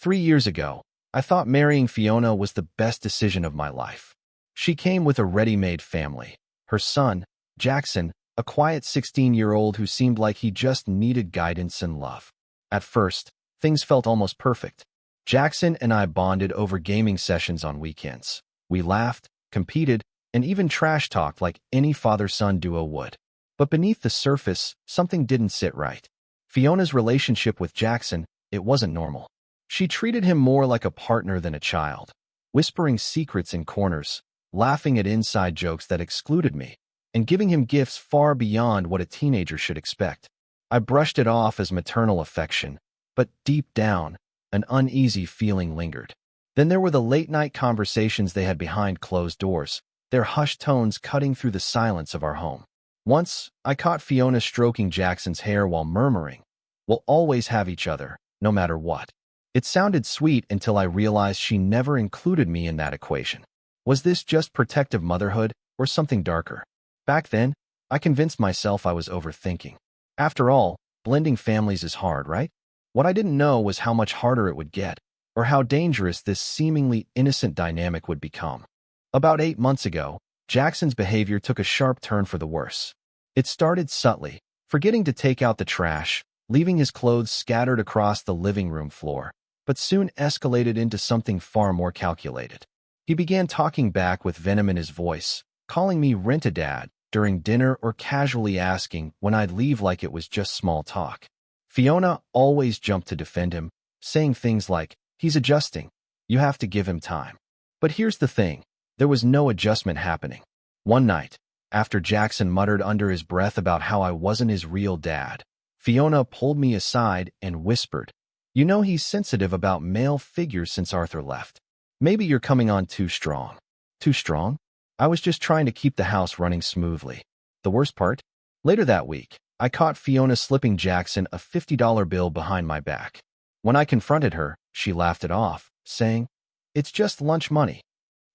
3 years ago, I thought marrying Fiona was the best decision of my life. She came with a ready-made family. Her son, Jackson, a quiet 16-year-old who seemed like he just needed guidance and love. At first, things felt almost perfect. Jackson and I bonded over gaming sessions on weekends. We laughed, competed, and even trash-talked like any father-son duo would. But beneath the surface, something didn't sit right. Fiona's relationship with Jackson, it wasn't normal. She treated him more like a partner than a child, whispering secrets in corners, laughing at inside jokes that excluded me, and giving him gifts far beyond what a teenager should expect. I brushed it off as maternal affection, but deep down, an uneasy feeling lingered. Then there were the late-night conversations they had behind closed doors, their hushed tones cutting through the silence of our home. Once, I caught Fiona stroking Jackson's hair while murmuring, "We'll always have each other, no matter what." It sounded sweet until I realized she never included me in that equation. Was this just protective motherhood, or something darker? Back then, I convinced myself I was overthinking. After all, blending families is hard, right? What I didn't know was how much harder it would get, or how dangerous this seemingly innocent dynamic would become. About 8 months ago, Jackson's behavior took a sharp turn for the worse. It started subtly, forgetting to take out the trash, leaving his clothes scattered across the living room floor, but soon escalated into something far more calculated. He began talking back with venom in his voice, calling me rent-a-dad during dinner or casually asking when I'd leave like it was just small talk. Fiona always jumped to defend him, saying things like, "He's adjusting. You have to give him time." But here's the thing. There was no adjustment happening. One night, after Jackson muttered under his breath about how I wasn't his real dad, Fiona pulled me aside and whispered, "You know he's sensitive about male figures since Arthur left. Maybe you're coming on too strong." Too strong? I was just trying to keep the house running smoothly. The worst part? Later that week, I caught Fiona slipping Jackson a $50 bill behind my back. When I confronted her, she laughed it off, saying, "It's just lunch money."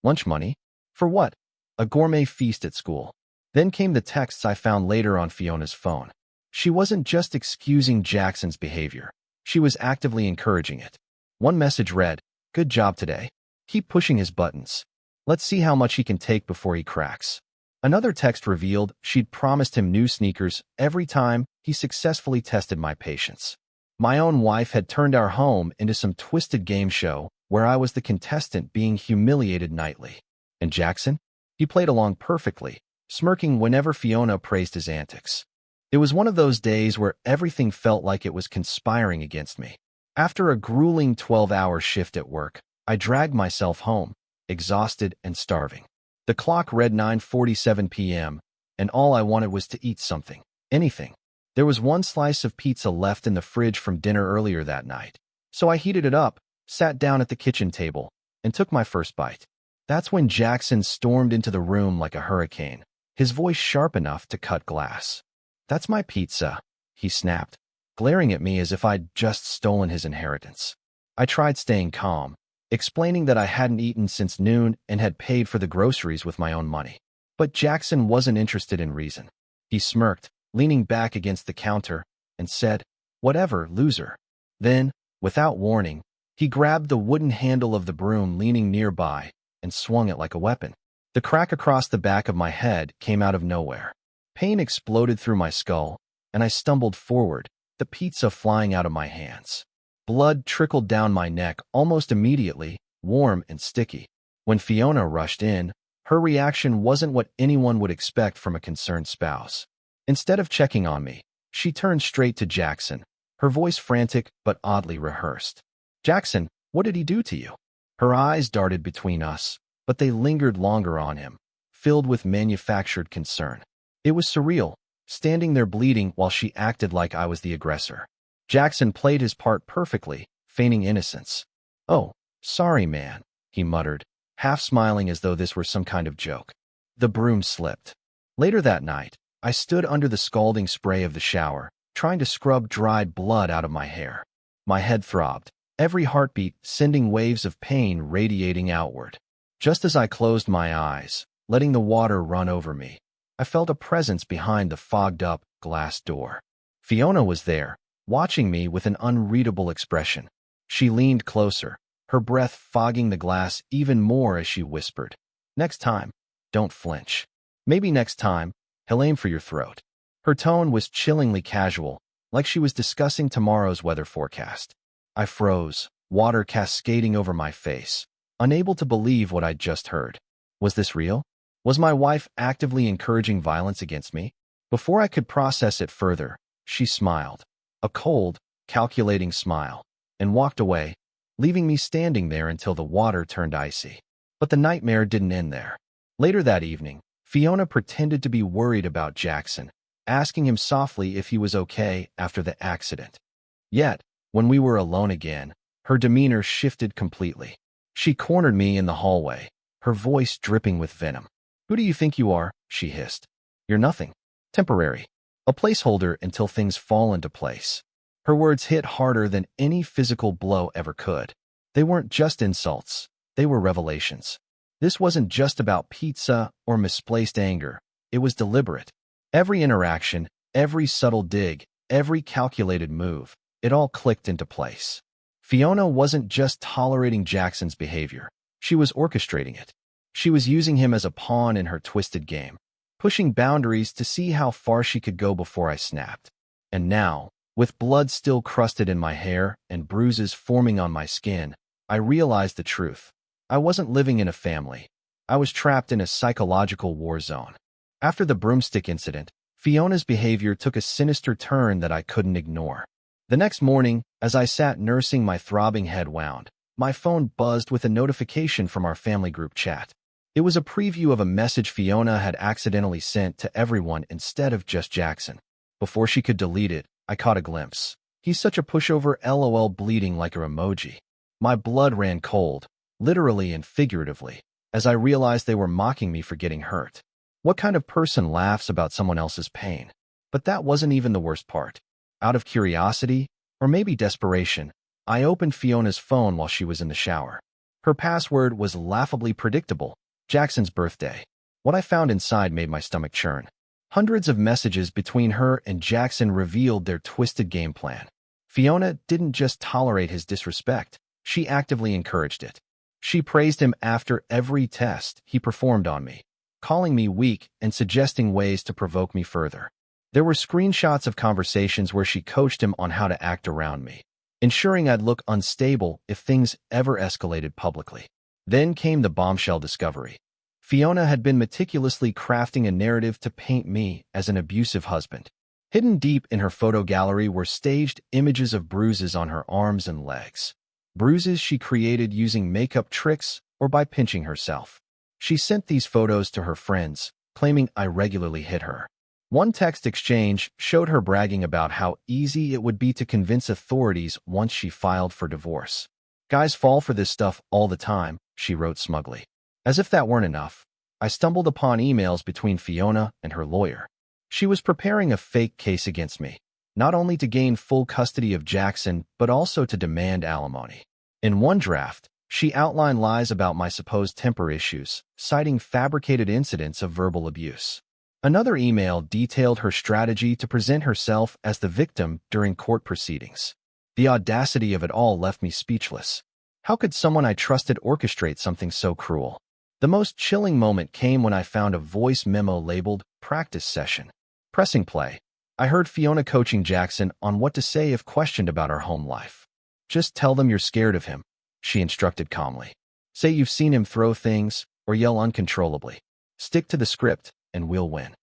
Lunch money? For what? A gourmet feast at school. Then came the texts I found later on Fiona's phone. She wasn't just excusing Jackson's behavior. She was actively encouraging it. One message read, "Good job today. Keep pushing his buttons. Let's see how much he can take before he cracks." Another text revealed she'd promised him new sneakers every time he successfully tested my patience. My own wife had turned our home into some twisted game show where I was the contestant being humiliated nightly. And Jackson? He played along perfectly, smirking whenever Fiona praised his antics. It was one of those days where everything felt like it was conspiring against me. After a grueling 12-hour shift at work, I dragged myself home, exhausted and starving. The clock read 9:47 p.m., and all I wanted was to eat something, anything. There was one slice of pizza left in the fridge from dinner earlier that night, so I heated it up, sat down at the kitchen table, and took my first bite. That's when Jackson stormed into the room like a hurricane, his voice sharp enough to cut glass. "That's my pizza," he snapped, glaring at me as if I'd just stolen his inheritance. I tried staying calm, explaining that I hadn't eaten since noon and had paid for the groceries with my own money. But Jackson wasn't interested in reason. He smirked, leaning back against the counter, and said, "Whatever, loser." Then, without warning, he grabbed the wooden handle of the broom leaning nearby and swung it like a weapon. The crack across the back of my head came out of nowhere. Pain exploded through my skull, and I stumbled forward, the pizza flying out of my hands. Blood trickled down my neck almost immediately, warm and sticky. When Fiona rushed in, her reaction wasn't what anyone would expect from a concerned spouse. Instead of checking on me, she turned straight to Jackson, her voice frantic but oddly rehearsed. "Jackson, what did he do to you?" Her eyes darted between us, but they lingered longer on him, filled with manufactured concern. It was surreal, standing there bleeding while she acted like I was the aggressor. Jackson played his part perfectly, feigning innocence. "Oh, sorry, man," he muttered, half smiling as though this were some kind of joke. The broom slipped. Later that night, I stood under the scalding spray of the shower, trying to scrub dried blood out of my hair. My head throbbed, every heartbeat sending waves of pain radiating outward. Just as I closed my eyes, letting the water run over me, I felt a presence behind the fogged-up glass door. Fiona was there, watching me with an unreadable expression. She leaned closer, her breath fogging the glass even more as she whispered, "Next time, don't flinch. Maybe next time, he'll aim for your throat." Her tone was chillingly casual, like she was discussing tomorrow's weather forecast. I froze, water cascading over my face, unable to believe what I'd just heard. Was this real? Was my wife actively encouraging violence against me? Before I could process it further, she smiled, a cold, calculating smile, and walked away, leaving me standing there until the water turned icy. But the nightmare didn't end there. Later that evening, Fiona pretended to be worried about Jackson, asking him softly if he was okay after the accident. Yet, when we were alone again, her demeanor shifted completely. She cornered me in the hallway, her voice dripping with venom. "Who do you think you are?" she hissed. "You're nothing. Temporary. A placeholder until things fall into place." Her words hit harder than any physical blow ever could. They weren't just insults. They were revelations. This wasn't just about pizza or misplaced anger. It was deliberate. Every interaction, every subtle dig, every calculated move, it all clicked into place. Fiona wasn't just tolerating Jackson's behavior. She was orchestrating it. She was using him as a pawn in her twisted game, pushing boundaries to see how far she could go before I snapped. And now, with blood still crusted in my hair and bruises forming on my skin, I realized the truth. I wasn't living in a family. I was trapped in a psychological war zone. After the Broomstick Incident, Fiona's behavior took a sinister turn that I couldn't ignore. The next morning, as I sat nursing my throbbing head wound, my phone buzzed with a notification from our family group chat. It was a preview of a message Fiona had accidentally sent to everyone instead of just Jackson. Before she could delete it, I caught a glimpse. "He's such a pushover, LOL," bleeding like her emoji. My blood ran cold, literally and figuratively, as I realized they were mocking me for getting hurt. What kind of person laughs about someone else's pain? But that wasn't even the worst part. Out of curiosity, or maybe desperation, I opened Fiona's phone while she was in the shower. Her password was laughably predictable: Jackson's birthday. What I found inside made my stomach churn. Hundreds of messages between her and Jackson revealed their twisted game plan. Fiona didn't just tolerate his disrespect, she actively encouraged it. She praised him after every test he performed on me, calling me weak and suggesting ways to provoke me further. There were screenshots of conversations where she coached him on how to act around me, ensuring I'd look unstable if things ever escalated publicly. Then came the bombshell discovery. Fiona had been meticulously crafting a narrative to paint me as an abusive husband. Hidden deep in her photo gallery were staged images of bruises on her arms and legs. Bruises she created using makeup tricks or by pinching herself. She sent these photos to her friends, claiming I regularly hit her. One text exchange showed her bragging about how easy it would be to convince authorities once she filed for divorce. "Guys fall for this stuff all the time," she wrote smugly. As if that weren't enough, I stumbled upon emails between Fiona and her lawyer. She was preparing a fake case against me, not only to gain full custody of Jackson, but also to demand alimony. In one draft, she outlined lies about my supposed temper issues, citing fabricated incidents of verbal abuse. Another email detailed her strategy to present herself as the victim during court proceedings. The audacity of it all left me speechless. How could someone I trusted orchestrate something so cruel? The most chilling moment came when I found a voice memo labeled "Practice Session." Pressing play, I heard Fiona coaching Jackson on what to say if questioned about our home life. "Just tell them you're scared of him," she instructed calmly. "Say you've seen him throw things or yell uncontrollably. Stick to the script, and we'll win."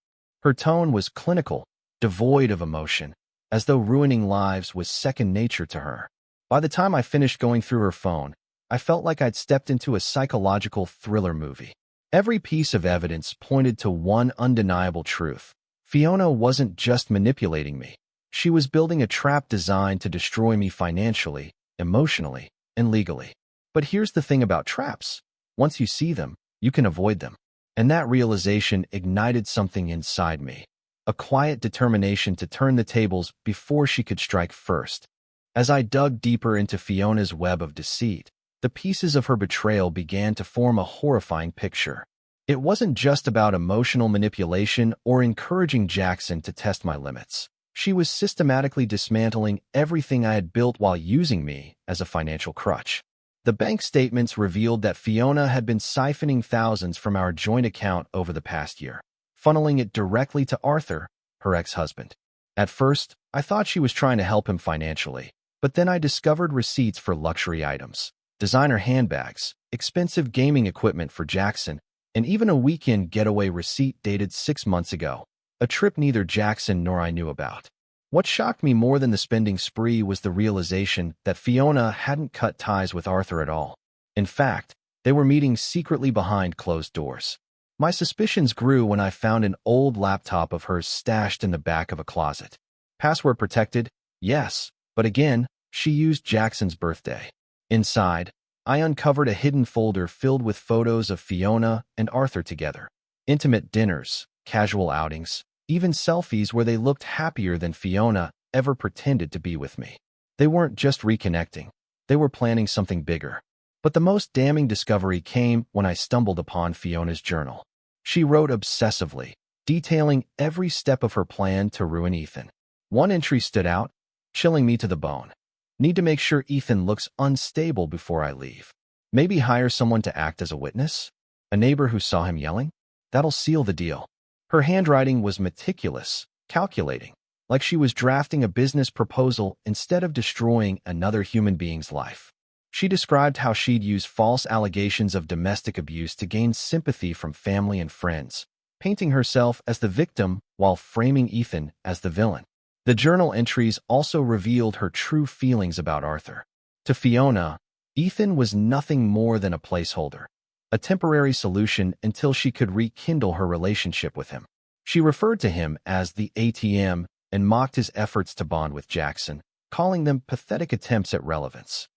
Her tone was clinical, devoid of emotion, as though ruining lives was second nature to her. By the time I finished going through her phone, I felt like I'd stepped into a psychological thriller movie. Every piece of evidence pointed to one undeniable truth. Fiona wasn't just manipulating me. She was building a trap designed to destroy me financially, emotionally, and legally. But here's the thing about traps. Once you see them, you can avoid them. And that realization ignited something inside me, a quiet determination to turn the tables before she could strike first. As I dug deeper into Fiona's web of deceit, the pieces of her betrayal began to form a horrifying picture. It wasn't just about emotional manipulation or encouraging Jackson to test my limits. She was systematically dismantling everything I had built while using me as a financial crutch. The bank statements revealed that Fiona had been siphoning thousands from our joint account over the past year, funneling it directly to Arthur, her ex-husband. At first, I thought she was trying to help him financially, but then I discovered receipts for luxury items, designer handbags, expensive gaming equipment for Jackson, and even a weekend getaway receipt dated 6 months ago, a trip neither Jackson nor I knew about. What shocked me more than the spending spree was the realization that Fiona hadn't cut ties with Arthur at all. In fact, they were meeting secretly behind closed doors. My suspicions grew when I found an old laptop of hers stashed in the back of a closet. Password protected? Yes, but again, she used Jackson's birthday. Inside, I uncovered a hidden folder filled with photos of Fiona and Arthur together. Intimate dinners, casual outings, even selfies where they looked happier than Fiona ever pretended to be with me. They weren't just reconnecting. They were planning something bigger. But the most damning discovery came when I stumbled upon Fiona's journal. She wrote obsessively, detailing every step of her plan to ruin Ethan. One entry stood out, chilling me to the bone. Need to make sure Ethan looks unstable before I leave. Maybe hire someone to act as a witness? A neighbor who saw him yelling? That'll seal the deal. Her handwriting was meticulous, calculating, like she was drafting a business proposal instead of destroying another human being's life. She described how she'd use false allegations of domestic abuse to gain sympathy from family and friends, painting herself as the victim while framing Ethan as the villain. The journal entries also revealed her true feelings about Arthur. To Fiona, Ethan was nothing more than a placeholder, a temporary solution until she could rekindle her relationship with him. She referred to him as the ATM and mocked his efforts to bond with Jackson, calling them pathetic attempts at relevance.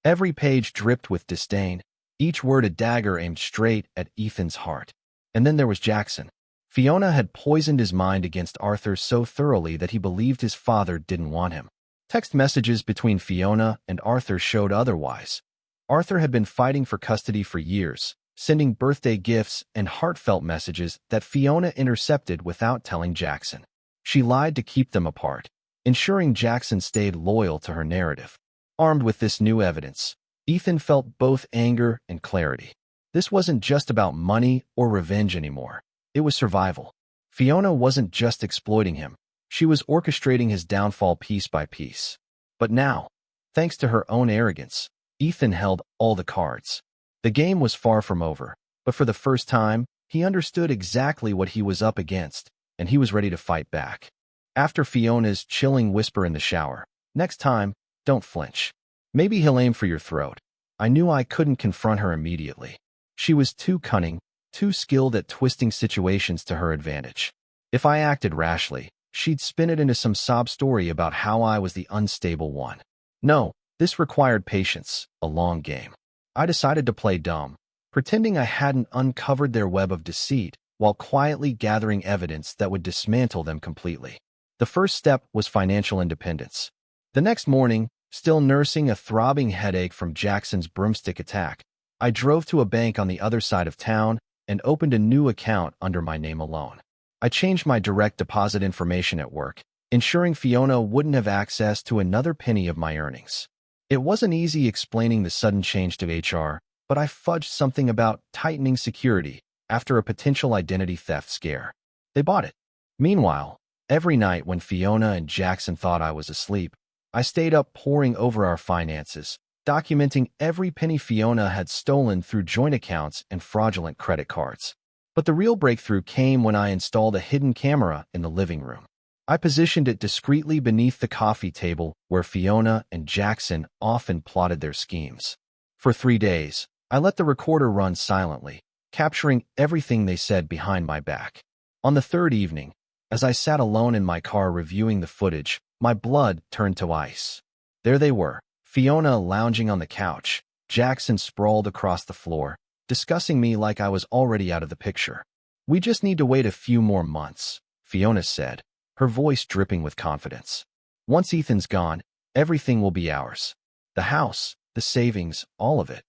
Every page dripped with disdain, each word a dagger aimed straight at Ethan's heart. And then there was Jackson. Fiona had poisoned his mind against Arthur so thoroughly that he believed his father didn't want him. Text messages between Fiona and Arthur showed otherwise. Arthur had been fighting for custody for years, sending birthday gifts and heartfelt messages that Fiona intercepted without telling Jackson. She lied to keep them apart, ensuring Jackson stayed loyal to her narrative. Armed with this new evidence, Ethan felt both anger and clarity. This wasn't just about money or revenge anymore. It was survival. Fiona wasn't just exploiting him. She was orchestrating his downfall piece by piece. But now, thanks to her own arrogance, Ethan held all the cards. The game was far from over, but for the first time, he understood exactly what he was up against, and he was ready to fight back. After Fiona's chilling whisper in the shower, "Next time, don't flinch. Maybe he'll aim for your throat," I knew I couldn't confront her immediately. She was too cunning, too skilled at twisting situations to her advantage. If I acted rashly, she'd spin it into some sob story about how I was the unstable one. No, this required patience, a long game. I decided to play dumb, pretending I hadn't uncovered their web of deceit while quietly gathering evidence that would dismantle them completely. The first step was financial independence. The next morning, still nursing a throbbing headache from Jackson's broomstick attack, I drove to a bank on the other side of town and opened a new account under my name alone. I changed my direct deposit information at work, ensuring Fiona wouldn't have access to another penny of my earnings. It wasn't easy explaining the sudden change to HR, but I fudged something about tightening security after a potential identity theft scare. They bought it. Meanwhile, every night when Fiona and Jackson thought I was asleep, I stayed up poring over our finances, documenting every penny Fiona had stolen through joint accounts and fraudulent credit cards. But the real breakthrough came when I installed a hidden camera in the living room. I positioned it discreetly beneath the coffee table where Fiona and Jackson often plotted their schemes. For 3 days, I let the recorder run silently, capturing everything they said behind my back. On the third evening, as I sat alone in my car reviewing the footage, my blood turned to ice. There they were, Fiona lounging on the couch, Jackson sprawled across the floor, discussing me like I was already out of the picture. "We just need to wait a few more months," Fiona said, her voice dripping with confidence. "Once Ethan's gone, everything will be ours. The house, the savings, all of it."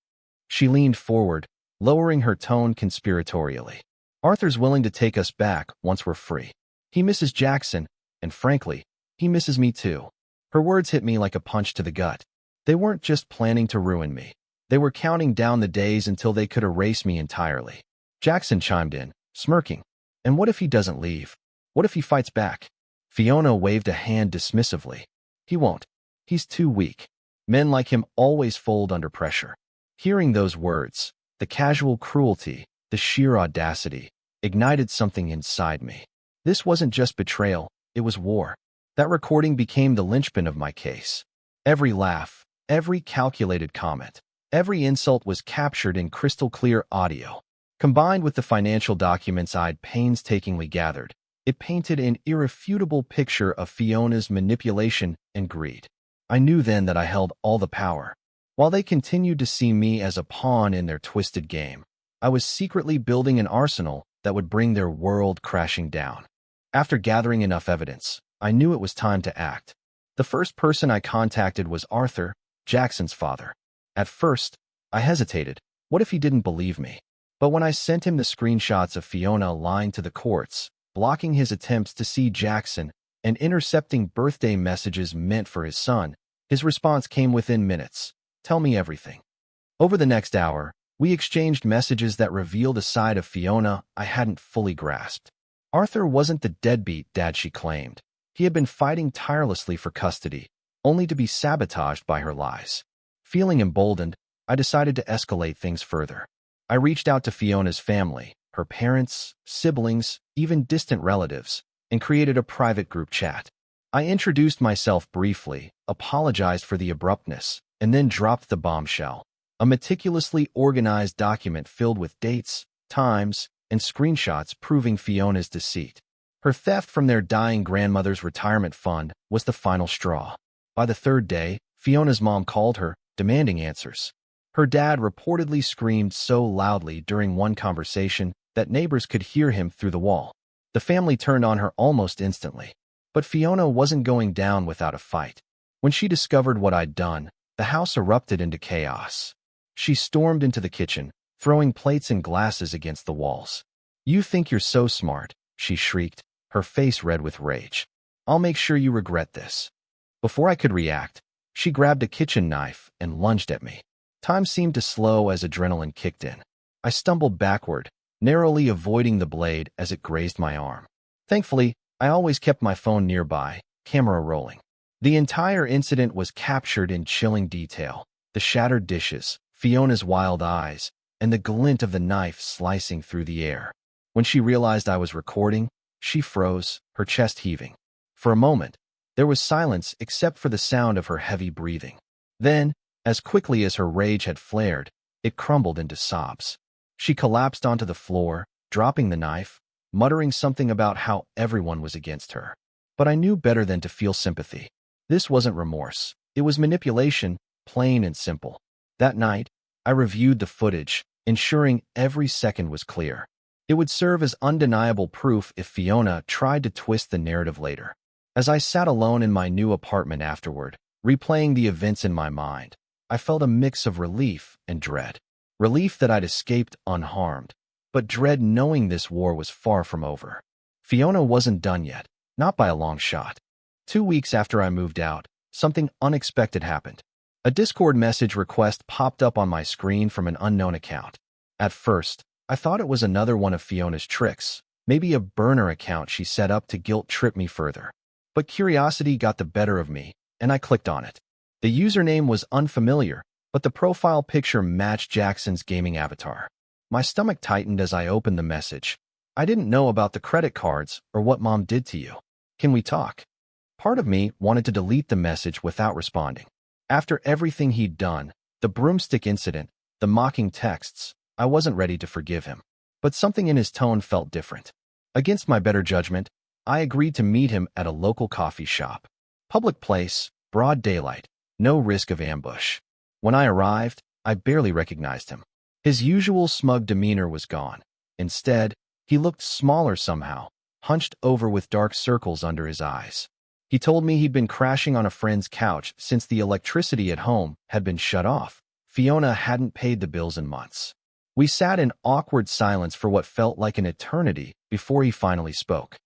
She leaned forward, lowering her tone conspiratorially. "Arthur's willing to take us back once we're free. He misses Jackson, and frankly, He misses me too. Her words hit me like a punch to the gut. They weren't just planning to ruin me. They were counting down the days until they could erase me entirely. Jackson chimed in, smirking. And what if he doesn't leave? What if he fights back? Fiona waved a hand dismissively. He won't. He's too weak. Men like him always fold under pressure. Hearing those words, the casual cruelty, the sheer audacity, ignited something inside me. This wasn't just betrayal, it was war. That recording became the linchpin of my case. Every laugh, every calculated comment, every insult was captured in crystal-clear audio. Combined with the financial documents I'd painstakingly gathered, it painted an irrefutable picture of Fiona's manipulation and greed. I knew then that I held all the power. While they continued to see me as a pawn in their twisted game, I was secretly building an arsenal that would bring their world crashing down. After gathering enough evidence, I knew it was time to act. The first person I contacted was Arthur, Jackson's father. At first, I hesitated. What if he didn't believe me? But when I sent him the screenshots of Fiona lying to the courts, blocking his attempts to see Jackson, and intercepting birthday messages meant for his son, his response came within minutes. Tell me everything. Over the next hour, we exchanged messages that revealed a side of Fiona I hadn't fully grasped. Arthur wasn't the deadbeat dad she claimed. He had been fighting tirelessly for custody, only to be sabotaged by her lies. Feeling emboldened, I decided to escalate things further. I reached out to Fiona's family, her parents, siblings, even distant relatives, and created a private group chat. I introduced myself briefly, apologized for the abruptness, and then dropped the bombshell. A meticulously organized document filled with dates, times, and screenshots proving Fiona's deceit. Her theft from their dying grandmother's retirement fund was the final straw. By the third day, Fiona's mom called her, demanding answers. Her dad reportedly screamed so loudly during one conversation that neighbors could hear him through the wall. The family turned on her almost instantly. But Fiona wasn't going down without a fight. When she discovered what I'd done, the house erupted into chaos. She stormed into the kitchen, throwing plates and glasses against the walls. "You think you're so smart," she shrieked, her face red with rage. "I'll make sure you regret this." Before I could react, she grabbed a kitchen knife and lunged at me. Time seemed to slow as adrenaline kicked in. I stumbled backward, narrowly avoiding the blade as it grazed my arm. Thankfully, I always kept my phone nearby, camera rolling. The entire incident was captured in chilling detail. The shattered dishes, Fiona's wild eyes, and the glint of the knife slicing through the air. When she realized I was recording, she froze, her chest heaving. For a moment, there was silence except for the sound of her heavy breathing. Then, as quickly as her rage had flared, it crumbled into sobs. She collapsed onto the floor, dropping the knife, muttering something about how everyone was against her. But I knew better than to feel sympathy. This wasn't remorse. It was manipulation, plain and simple. That night, I reviewed the footage, ensuring every second was clear. It would serve as undeniable proof if Fiona tried to twist the narrative later. As I sat alone in my new apartment afterward, replaying the events in my mind, I felt a mix of relief and dread. Relief that I'd escaped unharmed, but dread knowing this war was far from over. Fiona wasn't done yet, not by a long shot. 2 weeks after I moved out, something unexpected happened. A Discord message request popped up on my screen from an unknown account. At first, I thought it was another one of Fiona's tricks, maybe a burner account she set up to guilt-trip me further. But curiosity got the better of me, and I clicked on it. The username was unfamiliar, but the profile picture matched Jackson's gaming avatar. My stomach tightened as I opened the message. "I didn't know about the credit cards or what Mom did to you. Can we talk?" Part of me wanted to delete the message without responding. After everything he'd done, the Broomstick Incident, the mocking texts, I wasn't ready to forgive him. But something in his tone felt different. Against my better judgment, I agreed to meet him at a local coffee shop. Public place, broad daylight, no risk of ambush. When I arrived, I barely recognized him. His usual smug demeanor was gone. Instead, he looked smaller somehow, hunched over with dark circles under his eyes. He told me he'd been crashing on a friend's couch since the electricity at home had been shut off. Fiona hadn't paid the bills in months. We sat in awkward silence for what felt like an eternity before he finally spoke.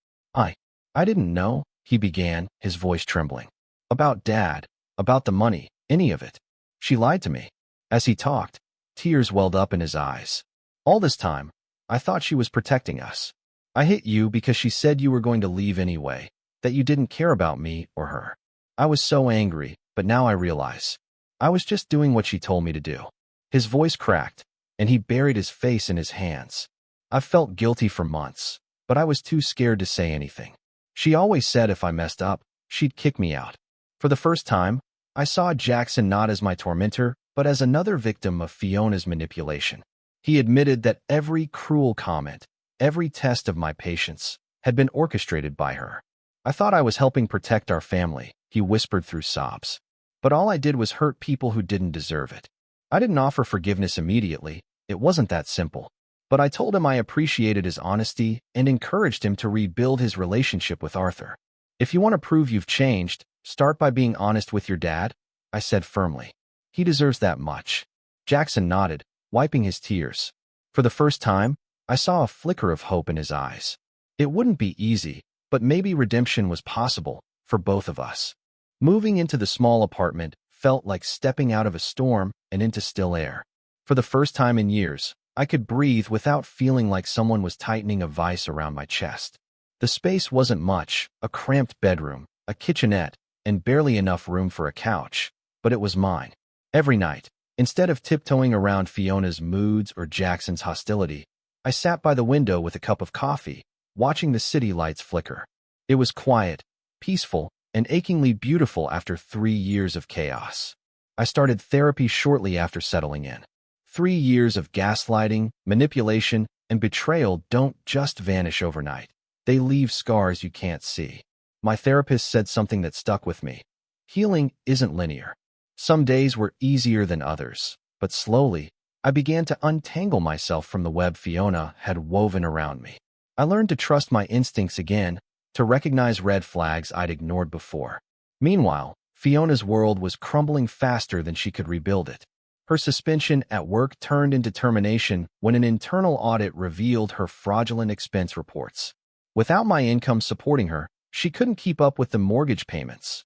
I didn't know," he began, his voice trembling. About Dad, about the money, any of it. She lied to me. As he talked, tears welled up in his eyes. All this time, I thought she was protecting us. I hit you because she said you were going to leave anyway, that you didn't care about me or her. I was so angry, but now I realize. I was just doing what she told me to do. His voice cracked, and he buried his face in his hands. I've felt guilty for months, but I was too scared to say anything. She always said if I messed up, she'd kick me out. For the first time, I saw Jackson not as my tormentor, but as another victim of Fiona's manipulation. He admitted that every cruel comment, every test of my patience, had been orchestrated by her. I thought I was helping protect our family, he whispered through sobs. But all I did was hurt people who didn't deserve it. I didn't offer forgiveness immediately. It wasn't that simple. But I told him I appreciated his honesty and encouraged him to rebuild his relationship with Arthur. If you want to prove you've changed, start by being honest with your dad, I said firmly. He deserves that much. Jackson nodded, wiping his tears. For the first time, I saw a flicker of hope in his eyes. It wouldn't be easy, but maybe redemption was possible for both of us. Moving into the small apartment felt like stepping out of a storm and into still air. For the first time in years, I could breathe without feeling like someone was tightening a vice around my chest. The space wasn't much, a cramped bedroom, a kitchenette, and barely enough room for a couch, but it was mine. Every night, instead of tiptoeing around Fiona's moods or Jackson's hostility, I sat by the window with a cup of coffee, watching the city lights flicker. It was quiet, peaceful, and achingly beautiful after 3 years of chaos. I started therapy shortly after settling in. 3 years of gaslighting, manipulation, and betrayal don't just vanish overnight. They leave scars you can't see. My therapist said something that stuck with me. Healing isn't linear. Some days were easier than others, but slowly, I began to untangle myself from the web Fiona had woven around me. I learned to trust my instincts again, to recognize red flags I'd ignored before. Meanwhile, Fiona's world was crumbling faster than she could rebuild it. Her suspension at work turned into termination when an internal audit revealed her fraudulent expense reports. Without my income supporting her, she couldn't keep up with the mortgage payments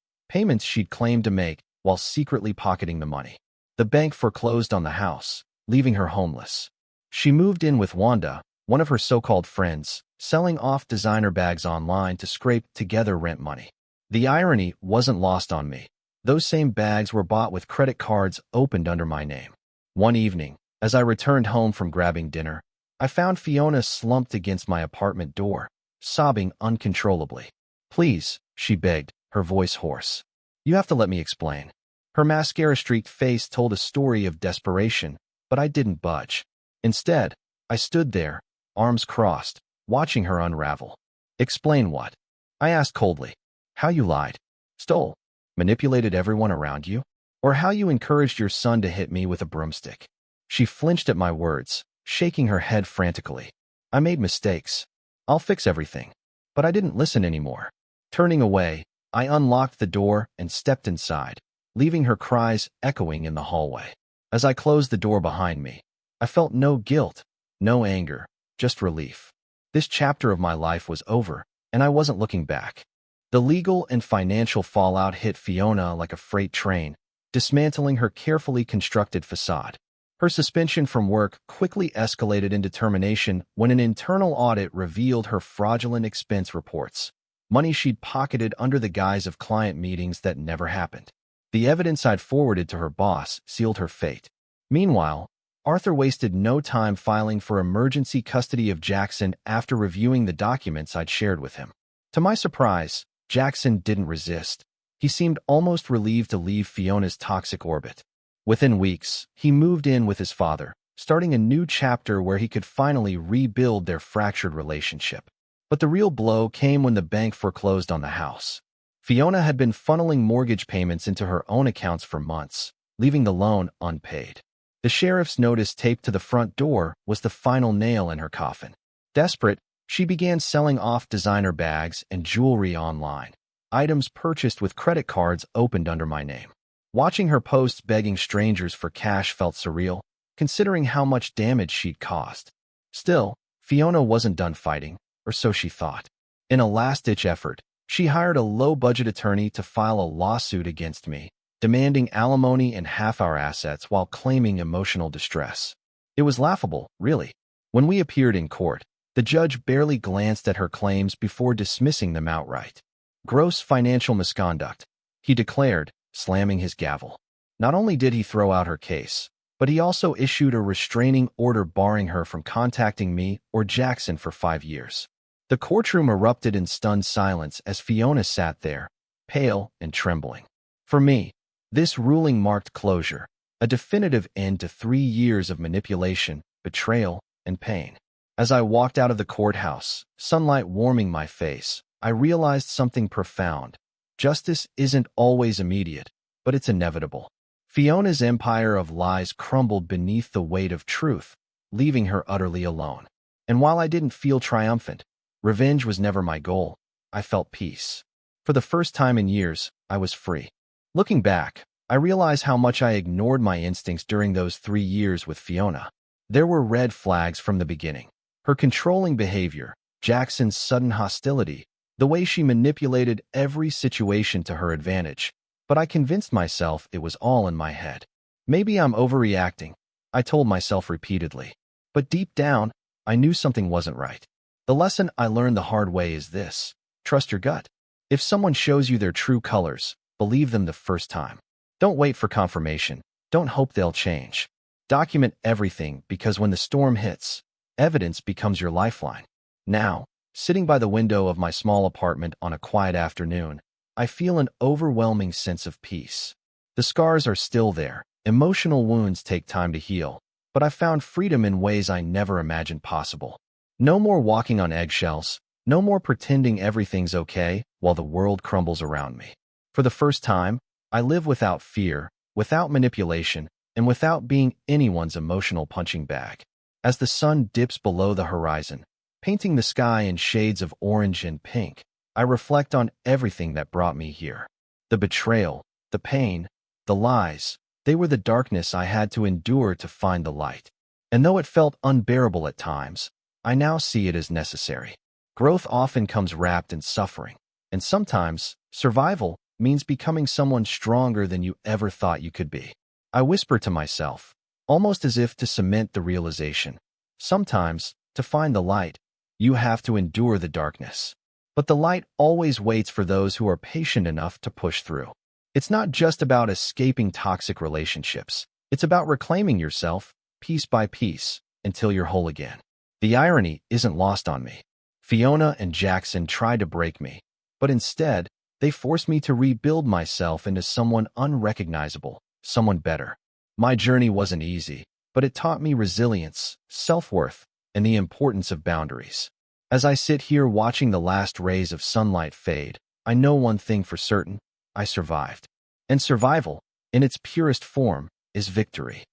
she'd claimed to make while secretly pocketing the money. The bank foreclosed on the house, leaving her homeless. She moved in with Wanda, one of her so-called friends, selling off designer bags online to scrape together rent money. The irony wasn't lost on me. Those same bags were bought with credit cards opened under my name. One evening, as I returned home from grabbing dinner, I found Fiona slumped against my apartment door, sobbing uncontrollably. Please, she begged, her voice hoarse. You have to let me explain. Her mascara-streaked face told a story of desperation, but I didn't budge. Instead, I stood there, arms crossed, watching her unravel. Explain what? I asked coldly. How you lied, stole, manipulated everyone around you, or how you encouraged your son to hit me with a broomstick. She flinched at my words, shaking her head frantically. I made mistakes. I'll fix everything. But I didn't listen anymore. Turning away, I unlocked the door and stepped inside, leaving her cries echoing in the hallway. As I closed the door behind me, I felt no guilt, no anger, just relief. This chapter of my life was over, and I wasn't looking back. The legal and financial fallout hit Fiona like a freight train, dismantling her carefully constructed facade. Her suspension from work quickly escalated into termination when an internal audit revealed her fraudulent expense reports, money she'd pocketed under the guise of client meetings that never happened. The evidence I'd forwarded to her boss sealed her fate. Meanwhile, Arthur wasted no time filing for emergency custody of Jackson after reviewing the documents I'd shared with him. To my surprise, Jackson didn't resist. He seemed almost relieved to leave Fiona's toxic orbit. Within weeks, he moved in with his father, starting a new chapter where he could finally rebuild their fractured relationship. But the real blow came when the bank foreclosed on the house. Fiona had been funneling mortgage payments into her own accounts for months, leaving the loan unpaid. The sheriff's notice taped to the front door was the final nail in her coffin. Desperate, she began selling off designer bags and jewelry online, items purchased with credit cards opened under my name. Watching her posts begging strangers for cash felt surreal, considering how much damage she'd caused. Still, Fiona wasn't done fighting, or so she thought. In a last-ditch effort, She hired a low-budget attorney to file a lawsuit against me, demanding alimony and half our assets while claiming emotional distress. It was laughable, really. When we appeared in court, the judge barely glanced at her claims before dismissing them outright. Gross financial misconduct, he declared, slamming his gavel. Not only did he throw out her case, but he also issued a restraining order barring her from contacting me or Jackson for 5 years. The courtroom erupted in stunned silence as Fiona sat there, pale and trembling. For me, this ruling marked closure, a definitive end to 3 years of manipulation, betrayal, and pain. As I walked out of the courthouse, sunlight warming my face, I realized something profound. Justice isn't always immediate, but it's inevitable. Fiona's empire of lies crumbled beneath the weight of truth, leaving her utterly alone. And while I didn't feel triumphant, revenge was never my goal. I felt peace. For the first time in years, I was free. Looking back, I realize how much I ignored my instincts during those 3 years with Fiona. There were red flags from the beginning. Her controlling behavior, Jackson's sudden hostility, the way she manipulated every situation to her advantage. But I convinced myself it was all in my head. Maybe I'm overreacting, I told myself repeatedly. But deep down, I knew something wasn't right. The lesson I learned the hard way is this: trust your gut. If someone shows you their true colors, believe them the first time. Don't wait for confirmation. Don't hope they'll change. Document everything, because when the storm hits, evidence becomes your lifeline. Now, sitting by the window of my small apartment on a quiet afternoon, I feel an overwhelming sense of peace. The scars are still there. Emotional wounds take time to heal, but I found freedom in ways I never imagined possible. No more walking on eggshells. No more pretending everything's okay while the world crumbles around me. For the first time, I live without fear, without manipulation, and without being anyone's emotional punching bag. As the sun dips below the horizon, painting the sky in shades of orange and pink, I reflect on everything that brought me here. The betrayal, the pain, the lies, they were the darkness I had to endure to find the light. And though it felt unbearable at times, I now see it as necessary. Growth often comes wrapped in suffering, and sometimes survival means becoming someone stronger than you ever thought you could be. I whisper to myself, almost as if to cement the realization. Sometimes, to find the light, you have to endure the darkness. But the light always waits for those who are patient enough to push through. It's not just about escaping toxic relationships. It's about reclaiming yourself, piece by piece, until you're whole again. The irony isn't lost on me. Fiona and Jackson tried to break me, but instead, they forced me to rebuild myself into someone unrecognizable, someone better. My journey wasn't easy, but it taught me resilience, self-worth, and the importance of boundaries. As I sit here watching the last rays of sunlight fade, I know one thing for certain: I survived. And survival, in its purest form, is victory.